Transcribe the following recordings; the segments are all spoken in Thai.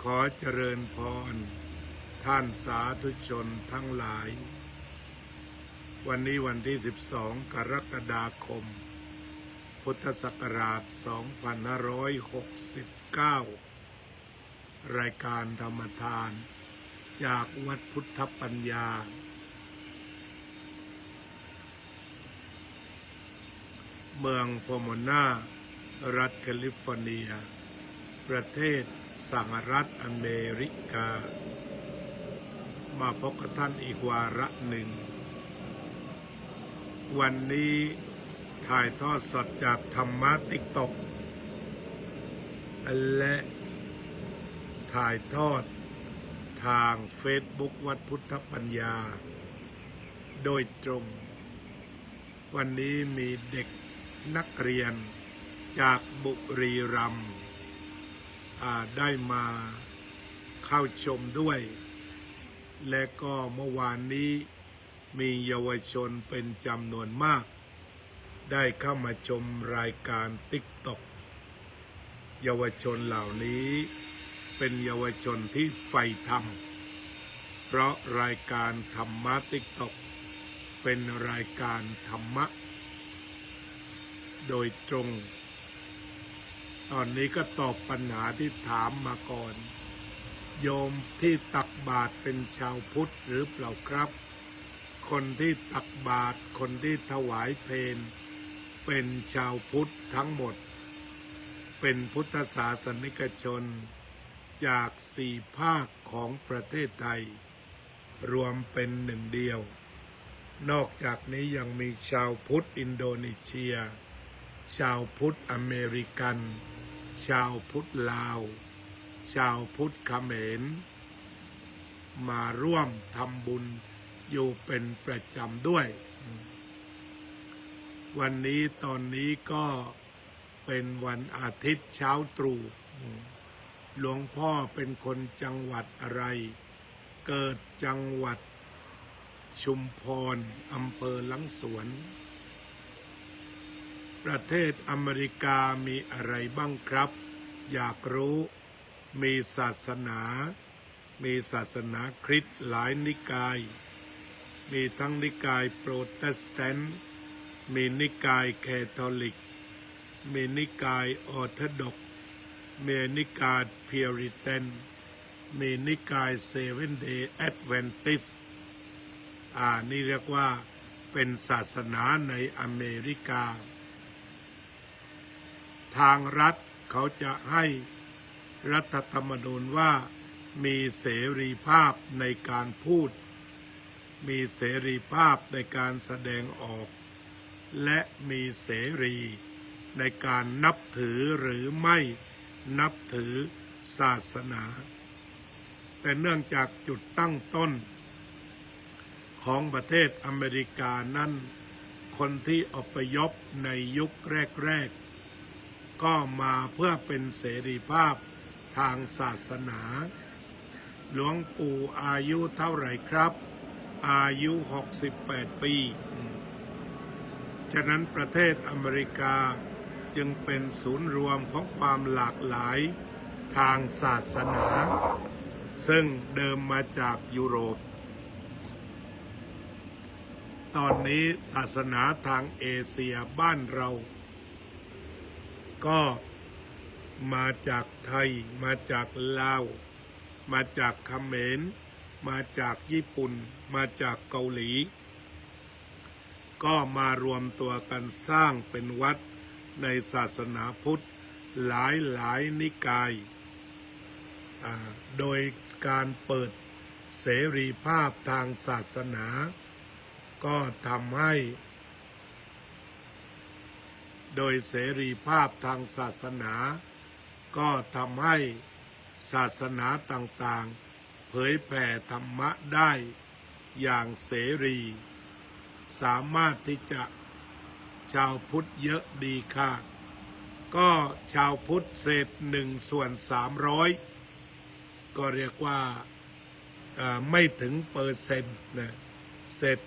ขอเจริญพรท่านสาธุชนทั้งหลายวันนี้วันที่12 กรกฎาคมพุทธศักราช 2569 รายการธรรมทานจากวัดพุทธปัญญาเมืองโพโมนารัฐแคลิฟอร์เนียประเทศสหรัฐอเมริกามาพบกับท่านอีกวาระหนึ่งวันนี้ถ่ายทอดสดจากธรรมะติ๊กต็อกและถ่ายทอดทางเฟซบุ๊กวัดพุทธปัญญาโดยตรงวันนี้มีเด็กนักเรียนจากบุรีรัมย์ได้มาเข้าชมด้วยและก็เมื่อวานนี้มีเยาวชนเป็นจำนวนมากได้เข้ามาชมรายการติ๊กต็อกเยาวชนเหล่านี้เป็นเยาวชนที่ใฝ่ธรรมเพราะรายการธรรมะติ๊กต็อกเป็นรายการธรรมะโดยตรงตอนนี้ก็ตอบปัญหาที่ถามมาก่อนโยมที่ตักบาตรเป็นชาวพุทธหรือเปล่าครับคนที่ตักบาตรคนที่ถวายเพลเป็นชาวพุทธทั้งหมดเป็นพุทธศาสนิกชนจาก4 ภาคของประเทศไทยรวมเป็นหนึ่งเดียวนอกจากนี้ยังมีชาวพุทธอินโดนีเซียชาวพุทธอเมริกันชาวพุทธลาวชาวพุทธเขมรมาร่วมทำบุญอยู่เป็นประจำด้วยวันนี้ตอนนี้ก็เป็นวันอาทิตย์เช้าตรู่หลวงพ่อเป็นคนจังหวัดอะไรเกิดจังหวัดชุมพรอำเภอหลังสวนประเทศอเมริกามีอะไรบ้างครับอยากรู้มีศาสนาคริสต์หลายนิกายมีทั้งนิกายโปรเตสแตนต์มีนิกายแคทอลิกมีนิกายออร์โธดอกซ์มีนิกายเพียริเตนมีนิกายเซเว่นเดย์แอดเวนติสนี่เรียกว่าเป็นศาสนาในอเมริกาทางรัฐเขาจะให้รัฐธรรมนูญว่ามีเสรีภาพในการพูดมีเสรีภาพในการแสดงออกและมีเสรีในการนับถือหรือไม่นับถือศาสนาแต่เนื่องจากจุดตั้งต้นของประเทศอเมริกานั้นคนที่อพยพในยุคแรกๆก็มาเพื่อเป็นเสรีภาพทางศาสนาหลวงปู่อายุเท่าไหร่ครับอายุ68 ปีฉะนั้นประเทศอเมริกาจึงเป็นศูนย์รวมของความหลากหลายทางศาสนาซึ่งเดิมมาจากยุโรปตอนนี้ศาสนาทางเอเชียบ้านเราก็มาจากไทยมาจากลาวมาจากเขมรมาจากญี่ปุ่นมาจากเกาหลีก็มารวมตัวกันสร้างเป็นวัดในศาสนาพุทธหลายนิกายโดยการเปิดเสรีภาพทางศาสนาก็ทำให้โดยเสรีภาพทางศาสนาก็ทำให้ศาสนาต่างๆเผยแผ่ธรรมะได้อย่างเสรีสามารถที่จะชาวพุทธเยอะดีค่ะก็ชาวพุทธเศษ1/300ก็เรียกว่าไม่ถึงเปอร์เซ็นต์นะเศษ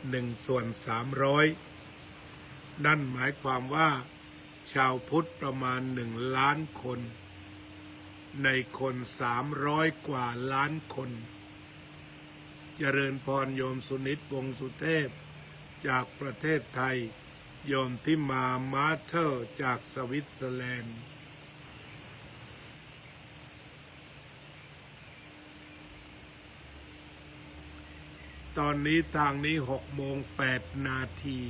1/300นั่นหมายความว่าชาวพุทธประมาณ1 ล้านคน ในคน300 กว่าล้านคนเจริญพรโยมสุนิตวงศ์สุเทพจากประเทศไทยโยมที่มาเธอร์จากสวิตเซอร์แลนด์ตอนนี้ทางนี้6:08 นาที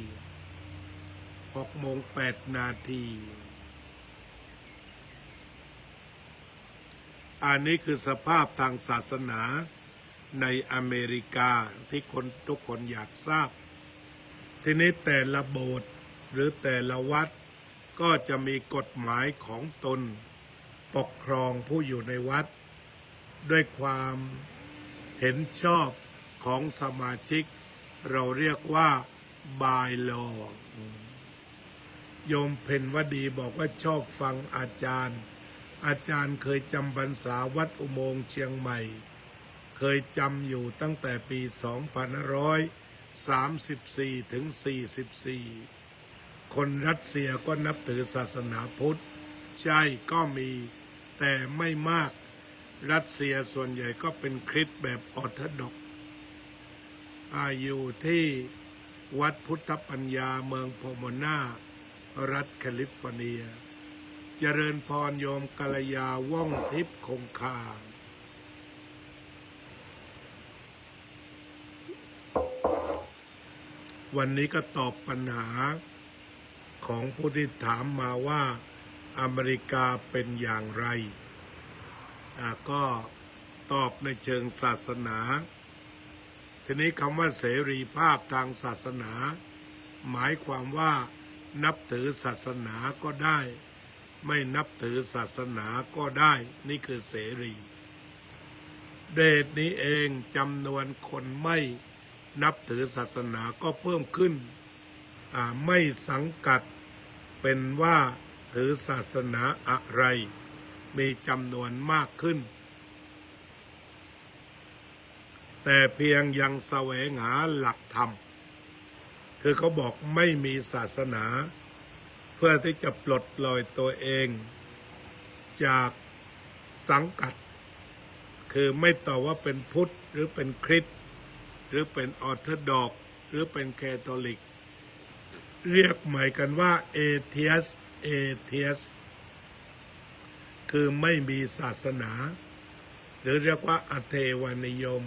6:08 นาทีอันนี้คือสภาพทางศาสนาในอเมริกาที่คนทุกคนอยากทราบทีนี้แต่ละโบสถ์หรือแต่ละวัดก็จะมีกฎหมายของตนปกครองผู้อยู่ในวัดด้วยความเห็นชอบของสมาชิกเราเรียกว่าบายลอโยมเพ็ญวดีบอกว่าชอบฟังอาจารย์เคยจำพรรษาวัดอุโมงค์เชียงใหม่เคยจำอยู่ตั้งแต่ปี2534ถึง44คนรัสเซียก็นับถือศาสนาพุทธใช่ก็มีแต่ไม่มากรัสเซียส่วนใหญ่ก็เป็นคริสต์แบบออร์โธดอกซ์อยู่ที่วัดพุทธปัญญาเมืองโพโมนารัฐแคลิฟอร์เนียเจริญพรโยมกัลยาว่องทิพย์คงคาวันนี้ก็ตอบปัญหาของผู้ที่ถามมาว่าอเมริกาเป็นอย่างไรก็ตอบในเชิงศาสนาทีนี้คำว่าเสรีภาพทางศาสนาหมายความว่านับถือศาสนาก็ได้ไม่นับถือศาสนาก็ได้นี่คือเสรีเดชนี้เองจำนวนคนไม่นับถือศาสนาก็เพิ่มขึ้นไม่สังกัดเป็นว่าถือศาสนาอะไรมีจำนวนมากขึ้นแต่เพียงยังแสวงหาหลักธรรมคือเขาบอกไม่มีศาสนาเพื่อที่จะปลดปล่อยตัวเองจากสังกัดคือไม่ต่อว่าเป็นพุทธหรือเป็นคริสต์หรือเป็นออร์โธดอกซ์หรือเป็นแคทอลิกเรียกใหม่กันว่าเอเทียสคือไม่มีศาสนาหรือเรียกว่าอเทวนิยม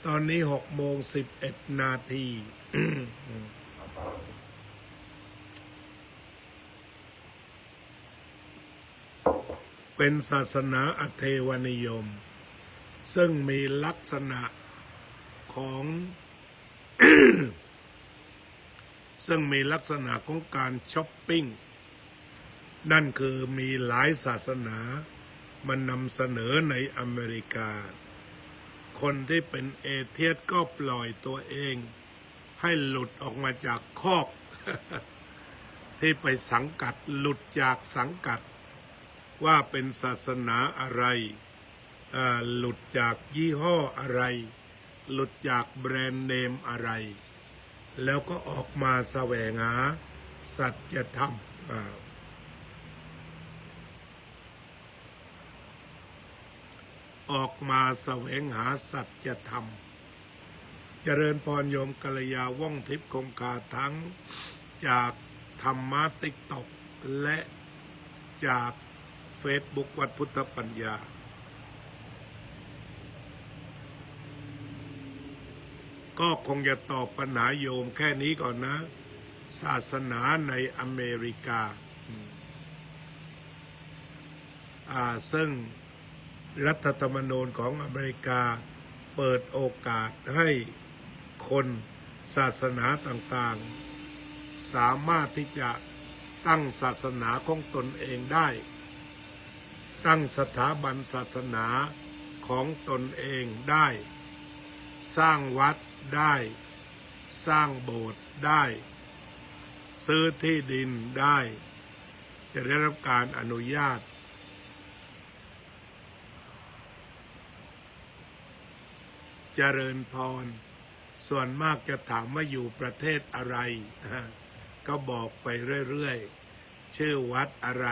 ตอนนี้6:11 นาที เป็นศาสนาอเทวนิยมซึ่งมีลักษณะของ ซึ่งมีลักษณะของการช้อปปิ้งนั่นคือมีหลายศาสนามันนำเสนอในอเมริกาคนที่เป็นเอเทียสก็ปล่อยตัวเองให้หลุดออกมาจากคอก ที่ไปสังกัดหลุดจากสังกัดว่าเป็นศาสนาอะไรหลุดจากยี่ห้ออะไรหลุดจากแบรนด์เนมอะไรแล้วก็ออกมาแสวงหาสัจธรรมออกมาแสวงหาสัจธรรมเจริญพรโยมกัลยาว่องทิพย์คงคาทั้งจากธรรมะติ๊กต็อกและจากเฟซบุ๊กวัดพุทธปัญญาก็คงจะตอบปัญหาโยมแค่นี้ก่อนนะศาสนาในอเมริกาซึ่งรัฐธรรมนูญของอเมริกาเปิดโอกาสให้คนศาสนาต่างๆสามารถที่จะตั้งศาสนาของตนเองได้ตั้งสถาบันศาสนาของตนเองได้สร้างวัดได้สร้างโบสถ์ได้ซื้อที่ดินได้จะได้รับการอนุญาตเจริญพรส่วนมากจะถามว่าอยู่ประเทศอะไรก็บอกไปเรื่อยๆชื่อวัดอะไร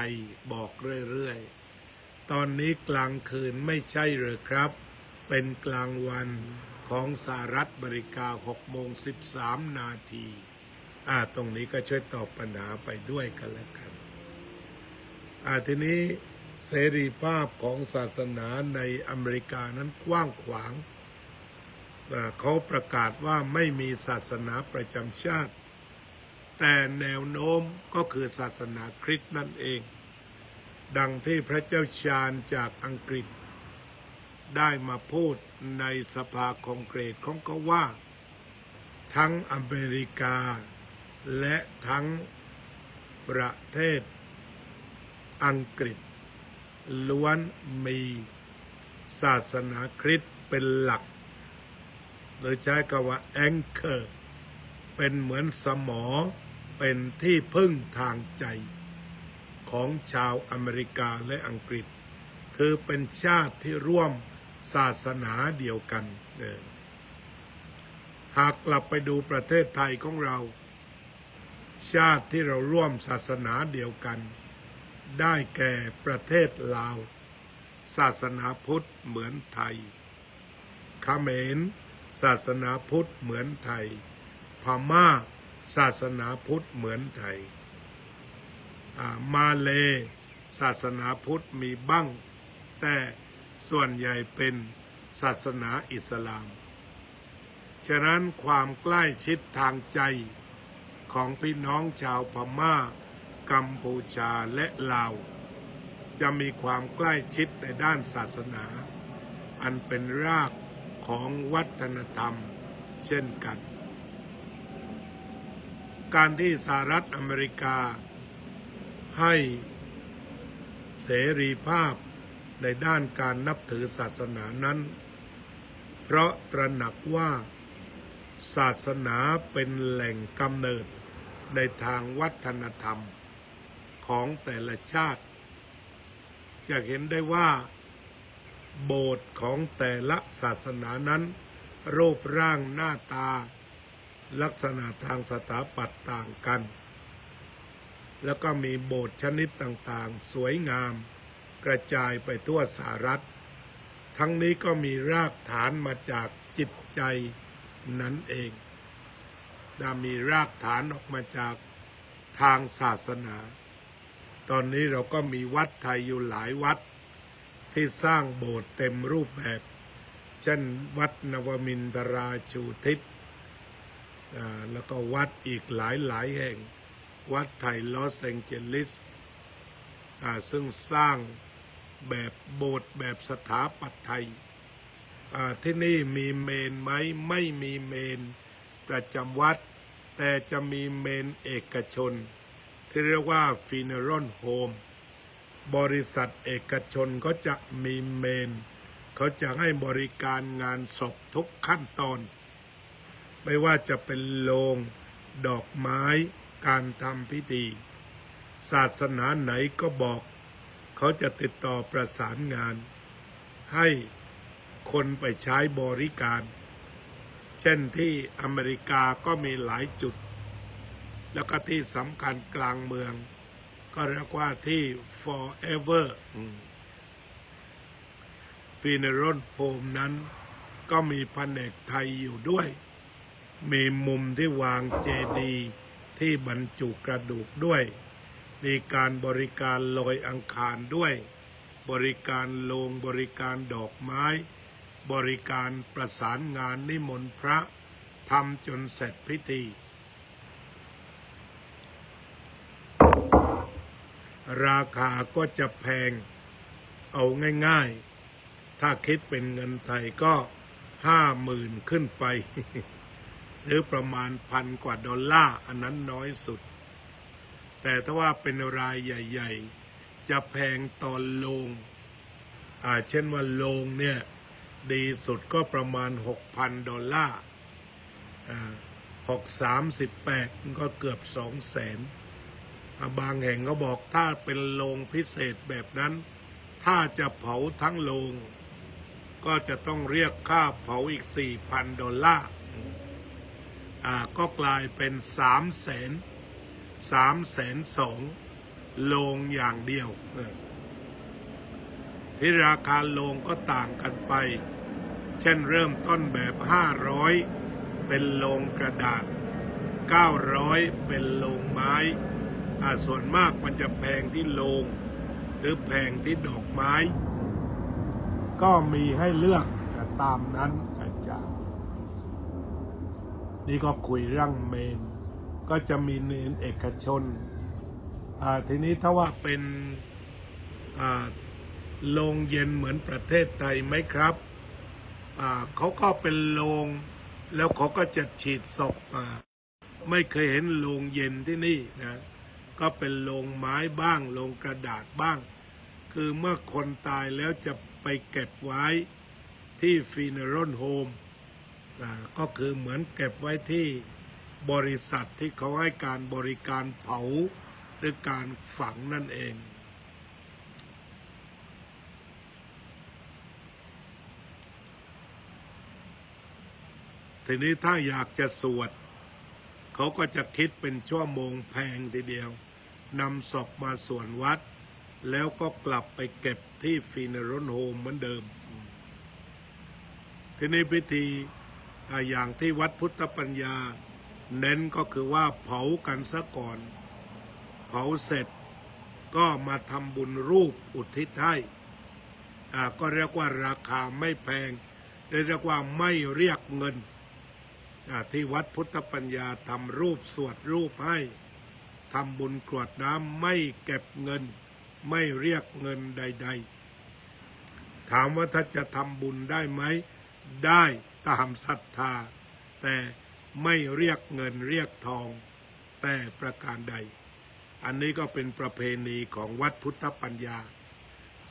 บอกเรื่อยๆ ตอนนี้กลางคืนไม่ใช่หรือครับเป็นกลางวันของสหรัฐอเมริกา6:13 นาทีตรงนี้ก็ช่วยตอบปัญหาไปด้วยกันแล้วกันทีนี้เสรีภาพของศาสนาในอเมริกานั้นกว้างขวางเขาประกาศว่าไม่มีศาสนาประจำชาติแต่แนวโน้มก็คือศาสนาคริสต์นั่นเองดังที่พระเจ้าชาญจากอังกฤษได้มาพูดในสภาคองเกรสของเขาว่าทั้งอเมริกาและทั้งประเทศอังกฤษล้วนมีศาสนาคริสต์เป็นหลักโดยใช้คำว่า anchor เป็นเหมือนสมอเป็นที่พึ่งทางใจของชาวอเมริกาและอังกฤษคือเป็นชาติที่ร่วมศาสนาเดียวกันหากกลับไปดูประเทศไทยของเราชาติที่เราร่วมศาสนาเดียวกันได้แก่ประเทศลาวศาสนาพุทธเหมือนไทยเขมรศาสนาพุทธเหมือนไทยพม่าศาสนาพุทธเหมือนไทยมาเลศาสนาพุทธมีบ้างแต่ส่วนใหญ่เป็นศาสนาอิสลามฉะนั้นความใกล้ชิดทางใจของพี่น้องชาวพม่ากัมพูชาและลาวจะมีความใกล้ชิดในด้านศาสนาอันเป็นรากของวัฒนธรรมเช่นกันการที่สหรัฐอเมริกาให้เสรีภาพในด้านการนับถือศาสนานั้นเพราะตระหนักว่าศาสนาเป็นแหล่งกำเนิดในทางวัฒนธรรมของแต่ละชาติจะเห็นได้ว่าโบสถ์ของแต่ละศาสนานั้นรูปร่างหน้าตาลักษณะทางสถาปัตย์ต่างกันแล้วก็มีโบสถ์ชนิดต่างๆสวยงามกระจายไปทั่วสหรัฐทั้งนี้ก็มีรากฐานมาจากจิตใจนั่นเองมีรากฐานออกมาจากทางศาสนาตอนนี้เราก็มีวัดไทยอยู่หลายวัดที่สร้างโบสถ์เต็มรูปแบบเช่นวัดนวมินทราชูทิศแล้วก็วัดอีกหลายแห่งวัดไทยลอสแองเจลิสซึ่งสร้างแบบโบสถ์แบบสถาปัตย์ไทยที่นี่มีเมนไหมไม่มีเมนประจำวัดแต่จะมีเมนเอกชนที่เรียกว่า Funeral Home บริษัทเอกชนก็จะมีเมนเขาจะให้บริการงานศพทุกขั้นตอนไม่ว่าจะเป็นโลงดอกไม้การทำพิธีศาสนาไหนก็บอกเขาจะติดต่อประสานงานให้คนไปใช้บริการเช่นที่อเมริกาก็มีหลายจุดแล้วก็ที่สำคัญกลางเมืองก็เรียกว่าที่ Forever Funeral Home นั้นก็มีแผนกไทยอยู่ด้วยมีมุมที่วางเจดีย์ที่บรรจุกระดูกด้วยมีการบริการลอยอังคารด้วยบริการโลงบริการดอกไม้บริการประสานงานนิมนต์พระทำจนเสร็จพิธีราคาก็จะแพงเอาง่ายๆถ้าคิดเป็นเงินไทยก็50,000ขึ้นไป หรือประมาณ1,000 กว่าดอลลาร์อันนั้นน้อยสุดแต่ถ้าว่าเป็นรายใหญ่ๆจะแพงตอนโลงเช่นว่าโลงเนี่ยดีสุดก็ประมาณ 6,000 ดอลลาร์638ก็เกือบ 200,000บางแห่งก็บอกถ้าเป็นโลงพิเศษแบบนั้นถ้าจะเผาทั้งโลงก็จะต้องเรียกค่าเผาอีก 4,000 ดอลลาร์ก็กลายเป็น 302,000โลงอย่างเดียว ที่ราคาโลงก็ต่างกันไปเช่นเริ่มต้นแบบ500เป็นโลงกระดาษ900เป็นโลงไม้ส่วนมากมันจะแพงที่โลงหรือแพงที่ดอกไม้ก็มีให้เลือกตามนั้นอาจารย์นี่ก็คุยเรื่องเมนก็จะมีเนนเอกชนทีนี้ถ้าว่าเป็นโรงเย็นเหมือนประเทศไทยไหมครับเขาก็เป็นโรงแล้วเขาก็จะฉีดศพไม่เคยเห็นโรงเย็นที่นี่นะก็เป็นโรงไม้บ้างโรงกระดาษบ้างคือเมื่อคนตายแล้วจะไปเก็บไว้ที่ funeral home ก็คือเหมือนเก็บไว้ที่บริษัทที่เขาให้การบริการเผาหรือการฝังนั่นเองทีนี้ถ้าอยากจะสวดเขาก็จะคิดเป็นชั่วโมงแพงทีเดียวนำศพมาส่วนวัดแล้วก็กลับไปเก็บที่ funeral home เหมือนเดิมทีนี้พิธีอย่างที่วัดพุทธปัญญาเน้นก็คือว่าเผากันซะก่อนเผาเสร็จก็มาทำบุญรูปอุทิศให้ก็เรียกว่าราคาไม่แพงเรียกว่าไม่เรียกเงินที่วัดพุทธปัญญาทำรูปสวดรูปให้ทำบุญกรวดน้ำไม่เก็บเงินไม่เรียกเงินใดๆถามว่าถ้าจะทำบุญได้ไหมได้ตามศรัทธาแต่ไม่เรียกเงินเรียกทองแต่ประการใดอันนี้ก็เป็นประเพณีของวัดพุทธปัญญา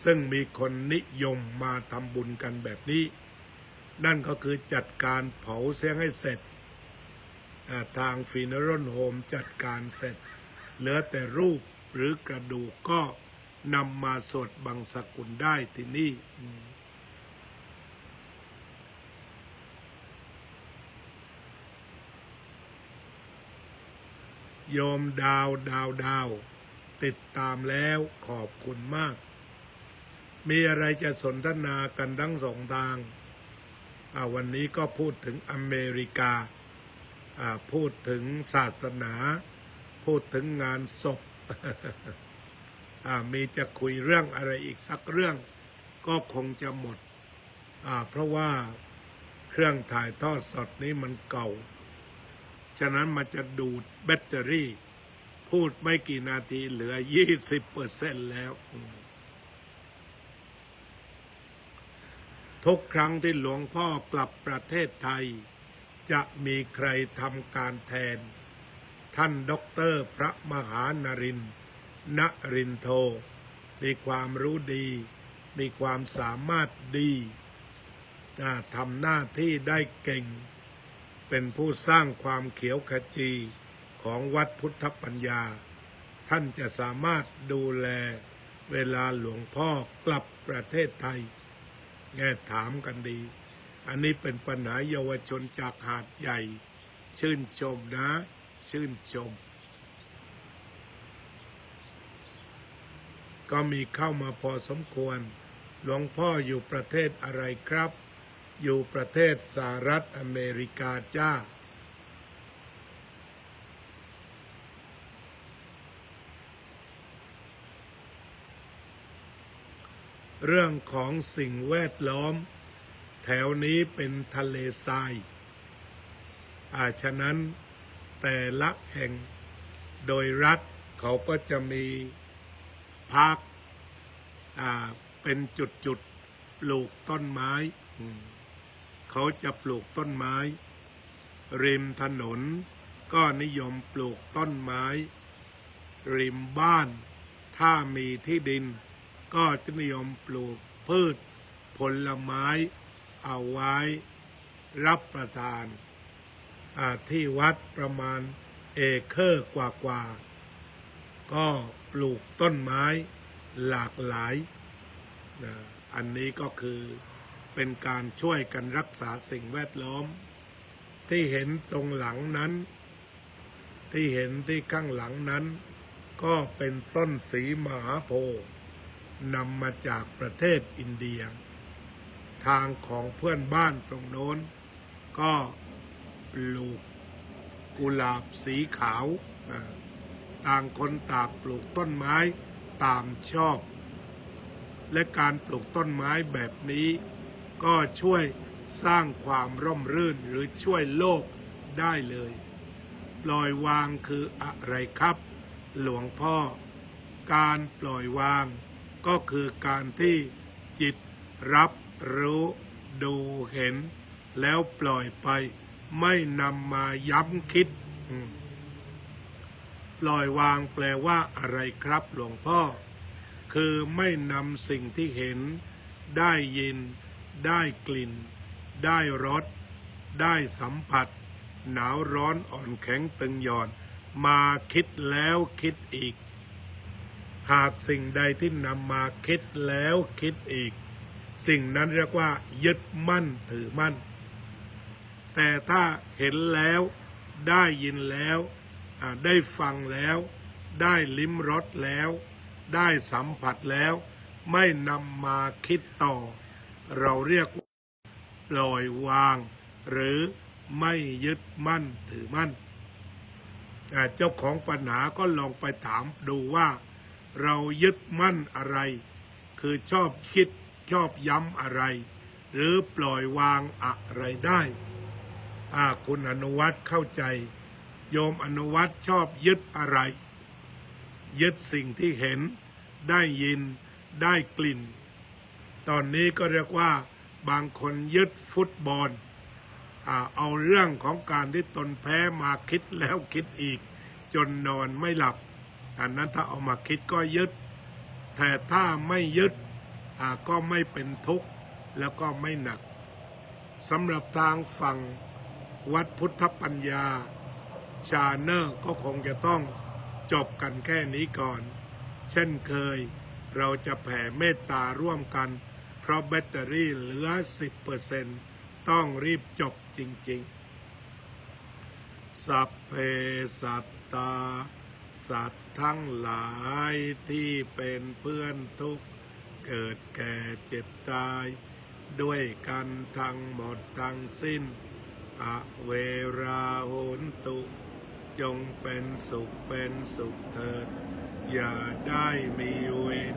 ซึ่งมีคนนิยมมาทำบุญกันแบบนี้นั่นก็คือจัดการเผาเสียให้เสร็จทาง funeral home จัดการเสร็จเหลือแต่รูปหรือกระดูกก็นำมาสวดบังสกุลได้ที่นี่โยมดาวติดตามแล้วขอบคุณมากมีอะไรจะสนทนากันทั้งสองทางวันนี้ก็พูดถึงอเมริกาพูดถึงศาสนาพูดถึงงานศพ มีจะคุยเรื่องอะไรอีกสักเรื่องก็คงจะหมดเพราะว่าเครื่องถ่ายทอดสดนี้มันเก่าฉะนั้นมันจะดูดแบตเตอรี่พูดไม่กี่นาทีเหลือ 20% แล้วทุกครั้งที่หลวงพ่อกลับประเทศไทยจะมีใครทำการแทนท่านด็อกเตอร์พระมหานรินทร์นรินโทมีความรู้ดีมีความสามารถดีทำหน้าที่ได้เก่งเป็นผู้สร้างความเขียวขจีของวัดพุทธปัญญาท่านจะสามารถดูแลเวลาหลวงพ่อกลับประเทศไทยแง่ถามกันดีอันนี้เป็นปัญหาเยาวชนจากหาดใหญ่ชื่นชมนะชื่นชมก็มีเข้ามาพอสมควรหลวงพ่ออยู่ประเทศอะไรครับอยู่ประเทศสหรัฐอเมริกาจ้าเรื่องของสิ่งแวดล้อมแถวนี้เป็นทะเลทรายฉะนั้นแต่ละแห่งโดยรัฐเขาก็จะมีพาร์คเป็นจุดปลูกต้นไม้เขาจะปลูกต้นไม้ริมถนนก็นิยมปลูกต้นไม้ริมบ้านถ้ามีที่ดินก็จะนิยมปลูกพืชผลไม้เอาไว้รับประทานที่วัดประมาณเอเคอร์กว่าก็ปลูกต้นไม้หลากหลายอันนี้ก็คือเป็นการช่วยกันรักษาสิ่งแวดล้อมที่เห็นตรงหลังนั้นที่เห็นที่ข้างหลังนั้นก็เป็นต้นศรีมหาโพธิ์ นำมาจากประเทศอินเดียทางของเพื่อนบ้านตรงโน้นก็ปลูกกุหลาบสีขาวต่างคนต่างปลูกต้นไม้ตามชอบและการปลูกต้นไม้แบบนี้ก็ช่วยสร้างความร่มรื่นหรือช่วยโลกได้เลยปล่อยวางคืออะไรครับหลวงพ่อการปล่อยวางก็คือการที่จิตรับรู้ดูเห็นแล้วปล่อยไปไม่นำมาย้ำคิดปล่อยวางแปลว่าอะไรครับหลวงพ่อคือไม่นำสิ่งที่เห็นได้ยินได้กลิ่นได้รสได้สัมผัสหนาวร้อนอ่อนแข็งตึงหย่อนมาคิดแล้วคิดอีกหากสิ่งใดที่นำมาคิดแล้วคิดอีกสิ่งนั้นเรียกว่ายึดมั่นถือมั่นแต่ถ้าเห็นแล้วได้ยินแล้วได้ฟังแล้วได้ลิ้มรสแล้วได้สัมผัสแล้วไม่นำมาคิดต่อเราเรียกว่าปล่อยวางหรือไม่ยึดมั่นถือมั่นเจ้าของปัญหาก็ลองไปถามดูว่าเรายึดมั่นอะไรคือชอบคิดชอบย้ำอะไรหรือปล่อยวางอะไรได้คุณอนุวัฒน์เข้าใจโยมอนุวัฒน์ชอบยึดอะไรยึดสิ่งที่เห็นได้ยินได้กลิ่นตอนนี้ก็เรียกว่าบางคนยึดฟุตบอลเอาเรื่องของการที่ตนแพ้มาคิดแล้วคิดอีกจนนอนไม่หลับอันนั้นถ้าเอามาคิดก็ยึดแต่ถ้าไม่ยึดก็ไม่เป็นทุกข์แล้วก็ไม่หนักสำหรับทางฝั่งวัดพุทธปัญญาชาเนอร์ก็คงจะต้องจบกันแค่นี้ก่อนเช่นเคยเราจะแผ่เมตตาร่วมกันเพราะแบตเตอรี่เหลือ 10% ต้องรีบจบจริงๆสัพเพสัตตาสัตว์ทั้งหลายที่เป็นเพื่อนทุกข์เกิดแก่เจ็บตายด้วยกันทั้งหมดทั้งสิ้นอเวราโหนตุจงเป็นสุขเถิดอย่าได้มีเวร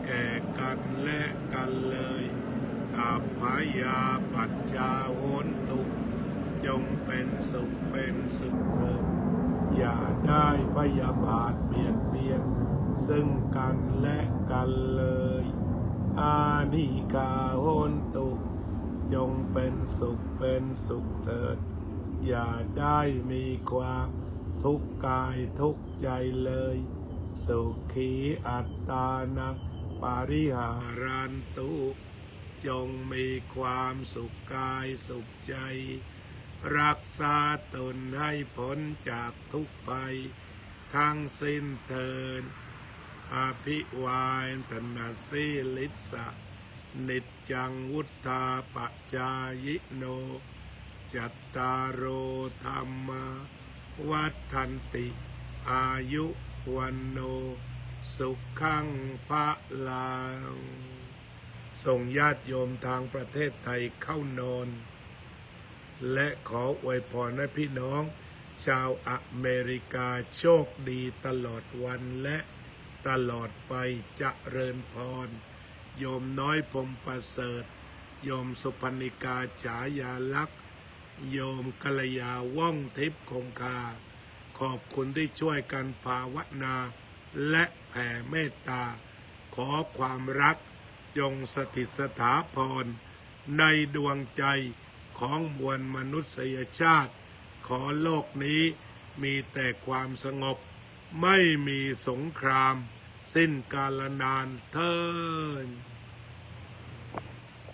แก่กันและกันเลยอัพพยาปัจจาโหนตุจงเป็นสุขเถิดอย่าได้พยาบาทเบียดเบียนซึ่งกันและกันเลยอานิกาโหนตุจงเป็นสุขเถิดอย่าได้มีความทุกข์กายทุกข์ใจเลยสุขีอัตตานังปาริหารันตุจงมีความสุขกายสุขใจรักษาตนให้พ้นจากทุกภัยทั้งสิ้นเถิดอภิวาทนาสีลิสะนิจจังวุฒาปัจจายโนจัตตารโอธรรมวัฏันติอายุวันโนสุขังพะลังส่งญาติโยมทางประเทศไทยเข้านอนและขออวยพรให้พี่น้องชาวอเมริกาโชคดีตลอดวันและตลอดไปเจริญพรโยมน้อยพรหมประเสริฐโยมสุพรรณิกาฉายาลักษณ์โยมกัลยาว่องทิพย์คงคาขอบคุณที่ช่วยกันภาวนาและแผ่เมตตาขอความรักจงสถิตสถาพรในดวงใจของมวลมนุษยชาติขอโลกนี้มีแต่ความสงบไม่มีสงครามสิ้นกาลนานเทอญ